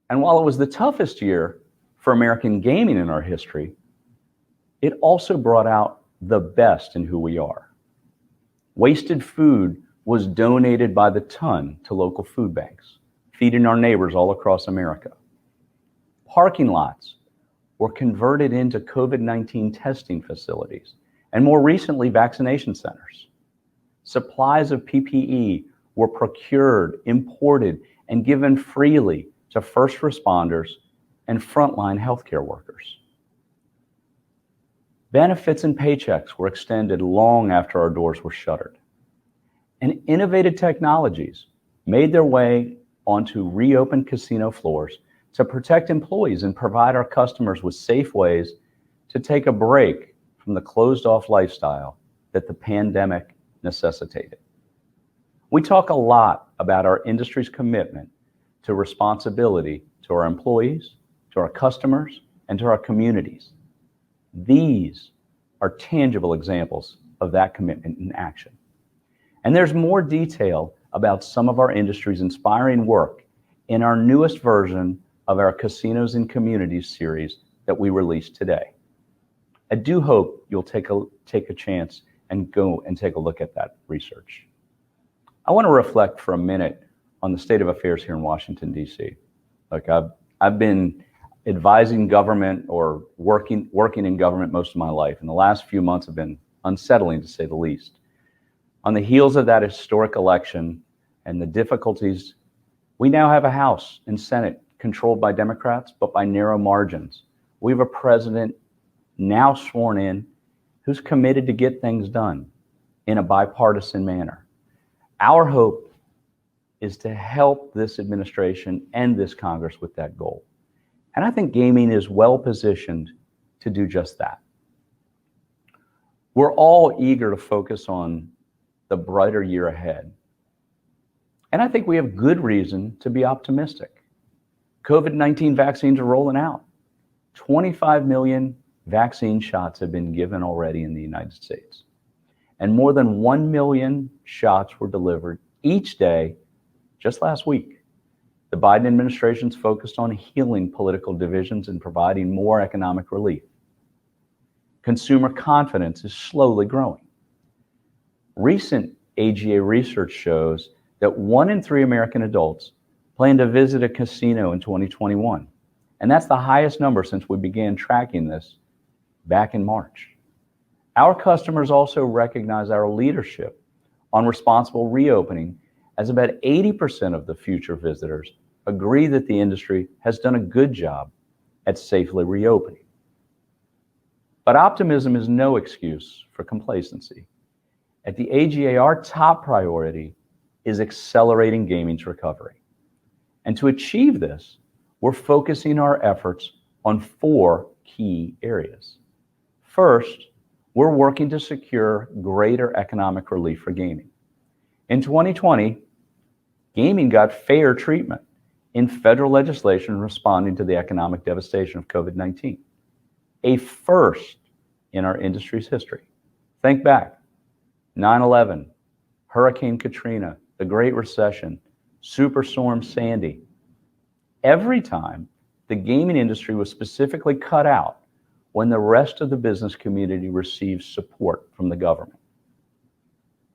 And while it was the toughest year for American gaming in our history, it also brought out the best in who we are. Wasted food was donated by the ton to local food banks, feeding our neighbors all across America. Parking lots were converted into COVID-19 testing facilities, and more recently, vaccination centers. Supplies of PPE were procured, imported, and given freely to first responders and frontline healthcare workers. Benefits and paychecks were extended long after our doors were shuttered. And innovative technologies made their way onto reopened casino floors to protect employees and provide our customers with safe ways to take a break from the closed-off lifestyle that the pandemic necessitated. We talk a lot about our industry's commitment to responsibility to our employees, to our customers, and to our communities. These are tangible examples of that commitment in action. And there's more detail about some of our industry's inspiring work in our newest version of our Casinos and Communities series that we released today. I do hope you'll take a chance and go and take a look at that research. I want to reflect for a minute on the state of affairs here in Washington, D.C. Look, I've been advising government or working in government most of my life, and the last few months have been unsettling, to say the least. On the heels of that historic election and the difficulties, we now have a House and Senate controlled by Democrats, but by narrow margins. We have a president now sworn in who's committed to get things done in a bipartisan manner. Our hope is to help this administration and this Congress with that goal. And I think gaming is well positioned to do just that. We're all eager to focus on the brighter year ahead. And I think we have good reason to be optimistic. COVID-19 vaccines are rolling out. 25 million vaccine shots have been given already in the United States. And more than 1 million shots were delivered each day just last week. The Biden administration's focused on healing political divisions and providing more economic relief. Consumer confidence is slowly growing. Recent AGA research shows that 1 in 3 American adults plan to visit a casino in 2021. And that's the highest number since we began tracking this back in March. Our customers also recognize our leadership on responsible reopening, as about 80% of the future visitors agree that the industry has done a good job at safely reopening. But optimism is no excuse for complacency. At the AGA, our top priority is accelerating gaming's recovery. And to achieve this, we're focusing our efforts on 4 key areas. First, we're working to secure greater economic relief for gaming. In 2020, gaming got fair treatment in federal legislation responding to the economic devastation of COVID-19, a first in our industry's history. Think back, 9/11, Hurricane Katrina, the Great Recession, Superstorm Sandy. Every time, the gaming industry was specifically cut out when the rest of the business community received support from the government.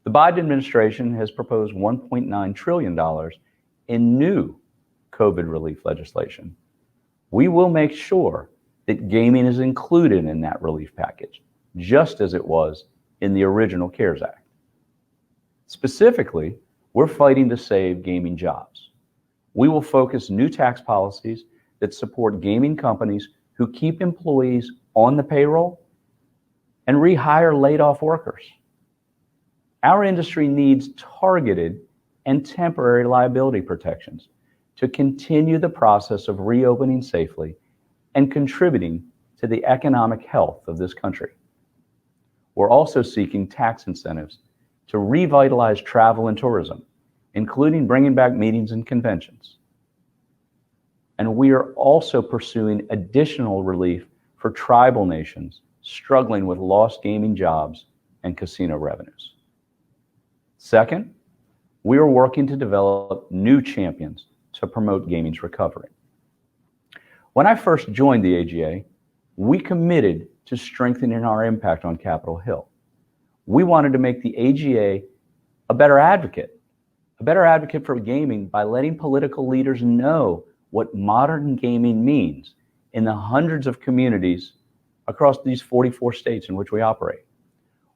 The Biden administration has proposed $1.9 trillion in new COVID relief legislation. We will make sure that gaming is included in that relief package, just as it was in the original CARES Act. Specifically, we're fighting to save gaming jobs. We will focus new tax policies that support gaming companies who keep employees on the payroll and rehire laid-off workers. Our industry needs targeted and temporary liability protections to continue the process of reopening safely and contributing to the economic health of this country. We're also seeking tax incentives to revitalize travel and tourism, including bringing back meetings and conventions. And we are also pursuing additional relief for tribal nations struggling with lost gaming jobs and casino revenues. Second, we are working to develop new champions to promote gaming's recovery. When I first joined the AGA, we committed to strengthening our impact on Capitol Hill. We wanted to make the AGA a better advocate for gaming by letting political leaders know what modern gaming means in the hundreds of communities across these 44 states in which we operate.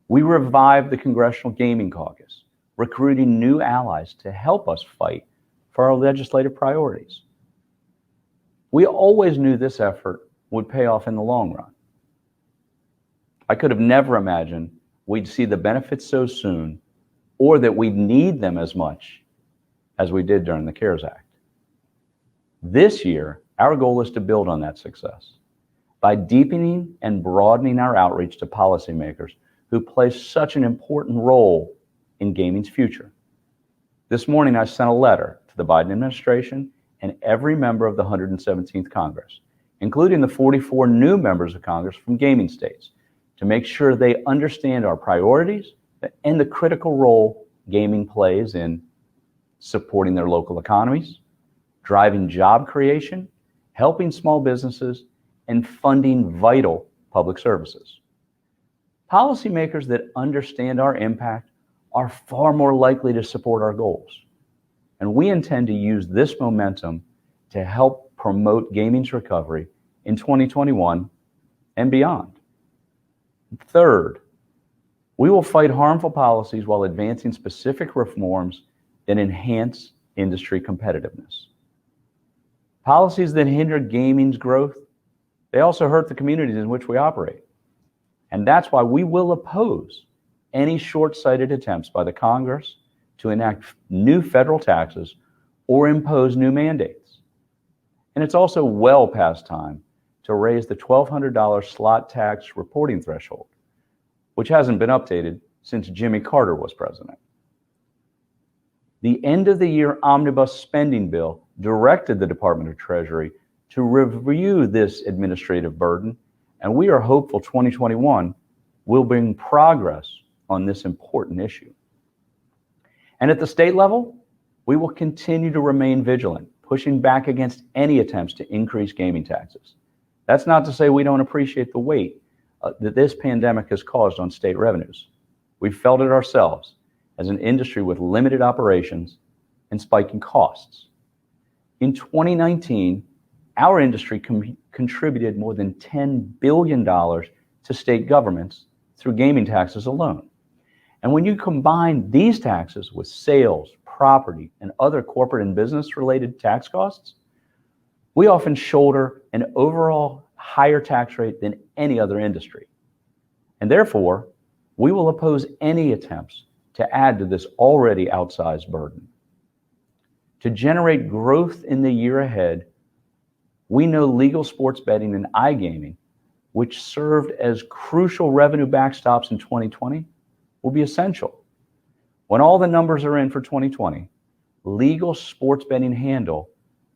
We revived the Congressional Gaming Caucus, recruiting new allies to help us fight for our legislative priorities. We always knew this effort would pay off in the long run. I could have never imagined we'd see the benefits so soon, or that we'd need them as much as we did during the CARES Act. This year, our goal is to build on that success by deepening and broadening our outreach to policymakers who play such an important role in gaming's future. This morning, I sent a letter to the Biden administration and every member of the 117th Congress, including the 44 new members of Congress from gaming states, to make sure they understand our priorities and the critical role gaming plays in supporting their local economies, driving job creation, helping small businesses, and funding vital public services. Policymakers that understand our impact are far more likely to support our goals. And we intend to use this momentum to help promote gaming's recovery in 2021 and beyond. Third, we will fight harmful policies while advancing specific reforms that enhance industry competitiveness. Policies that hinder gaming's growth, they also hurt the communities in which we operate. And that's why we will oppose any short-sighted attempts by the Congress to enact new federal taxes or impose new mandates. And it's also well past time to raise the $1,200 slot tax reporting threshold, which hasn't been updated since Jimmy Carter was president. The end of the year omnibus spending bill directed the Department of Treasury to review this administrative burden, and we are hopeful 2021 will bring progress on this important issue. And at the state level, we will continue to remain vigilant, pushing back against any attempts to increase gaming taxes. That's not to say we don't appreciate the weight that this pandemic has caused on state revenues. We've felt it ourselves as an industry with limited operations and spiking costs. In 2019, our industry contributed more than $10 billion to state governments through gaming taxes alone. And when you combine these taxes with sales, property, and other corporate and business-related tax costs, we often shoulder an overall higher tax rate than any other industry. And therefore, we will oppose any attempts to add to this already outsized burden. To generate growth in the year ahead, we know legal sports betting and iGaming, which served as crucial revenue backstops in 2020, will be essential. When all the numbers are in for 2020, legal sports betting handle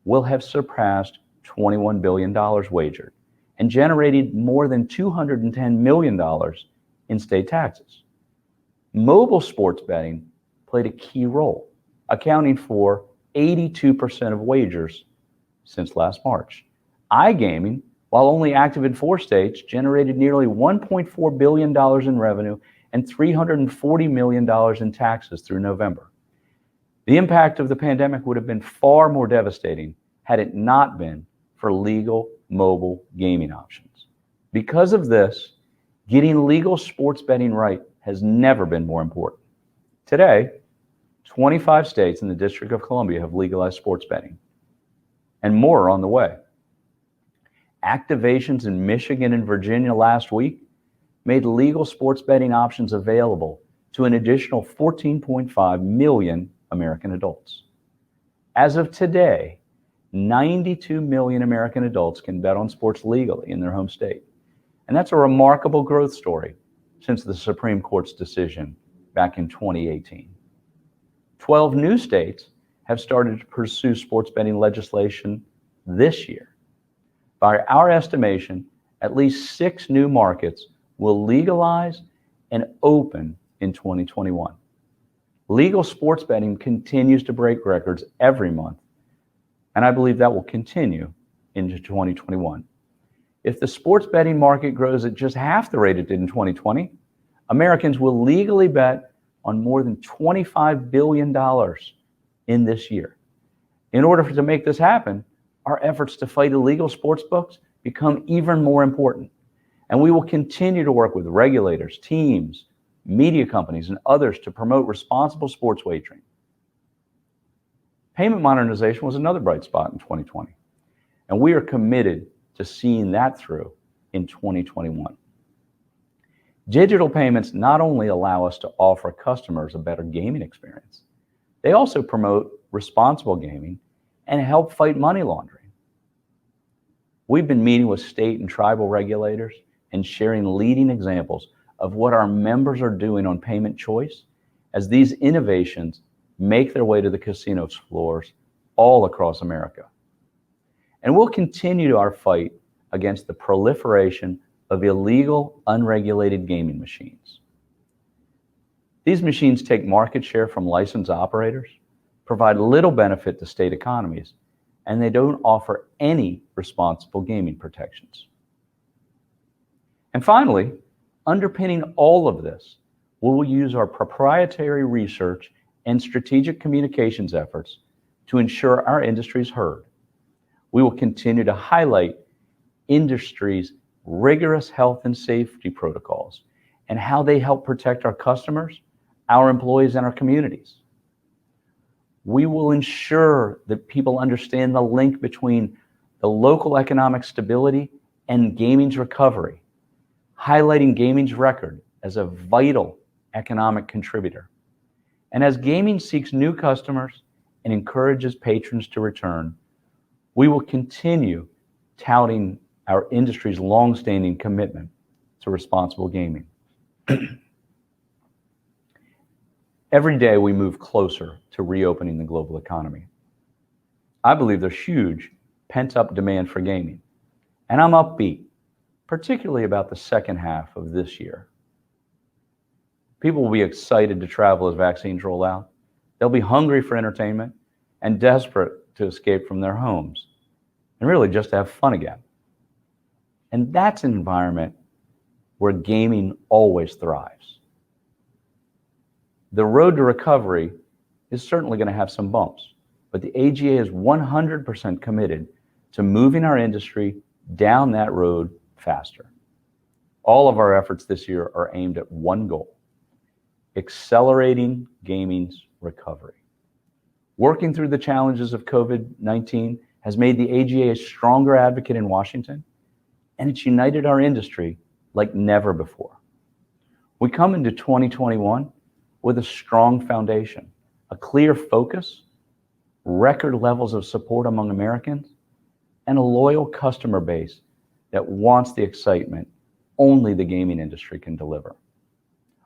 will have surpassed $21 billion wagered and generated more than $210 million in state taxes. Mobile sports betting played a key role, accounting for 82% of wagers since last March. iGaming, while only active in 4 states, generated nearly $1.4 billion in revenue and $340 million in taxes through November. The impact of the pandemic would have been far more devastating had it not been for legal mobile gaming options. Because of this, getting legal sports betting right has never been more important. Today, 25 states and the District of Columbia have legalized sports betting, and more are on the way. Activations in Michigan and Virginia last week made legal sports betting options available to an additional 14.5 million American adults. As of today, 92 million American adults can bet on sports legally in their home state. And that's a remarkable growth story since the Supreme Court's decision back in 2018. 12 new states have started to pursue sports betting legislation this year. By our estimation, at least 6 new markets will legalize and open in 2021. Legal sports betting continues to break records every month, and I believe that will continue into 2021. If the sports betting market grows at just half the rate it did in 2020, Americans will legally bet on more than $25 billion in this year. In order to make this happen, our efforts to fight illegal sports books become even more important. And we will continue to work with regulators, teams, media companies, and others to promote responsible sports wagering. Payment modernization was another bright spot in 2020, and we are committed to seeing that through in 2021. Digital payments not only allow us to offer customers a better gaming experience, they also promote responsible gaming and help fight money laundering. We've been meeting with state and tribal regulators and sharing leading examples of what our members are doing on payment choice as these innovations make their way to the casino floors all across America. And we'll continue our fight against the proliferation of illegal, unregulated gaming machines. These machines take market share from licensed operators, provide little benefit to state economies, and they don't offer any responsible gaming protections. And finally, underpinning all of this, we will use our proprietary research and strategic communications efforts to ensure our industry is heard. We will continue to highlight industry's rigorous health and safety protocols and how they help protect our customers, our employees, and our communities. We will ensure that people understand the link between the local economic stability and gaming's recovery, highlighting gaming's record as a vital economic contributor. And as gaming seeks new customers and encourages patrons to return, we will continue touting our industry's long-standing commitment to responsible gaming. Every day we move closer to reopening the global economy. I believe there's huge pent-up demand for gaming, and I'm upbeat, particularly about the second half of this year. People will be excited to travel as vaccines roll out. They'll be hungry for entertainment and desperate to escape from their homes and really just to have fun again. And that's an environment where gaming always thrives. The road to recovery is certainly going to have some bumps, but the AGA is 100% committed to moving our industry down that road faster. All of our efforts this year are aimed at one goal: accelerating gaming's recovery. Working through the challenges of COVID-19 has made the AGA a stronger advocate in Washington, and it's united our industry like never before. We come into 2021 with a strong foundation, a clear focus, record levels of support among Americans, and a loyal customer base that wants the excitement only the gaming industry can deliver.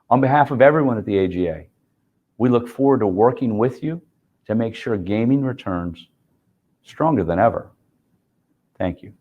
On behalf of everyone at the AGA, we look forward to working with you to make sure gaming returns stronger than ever. Thank you.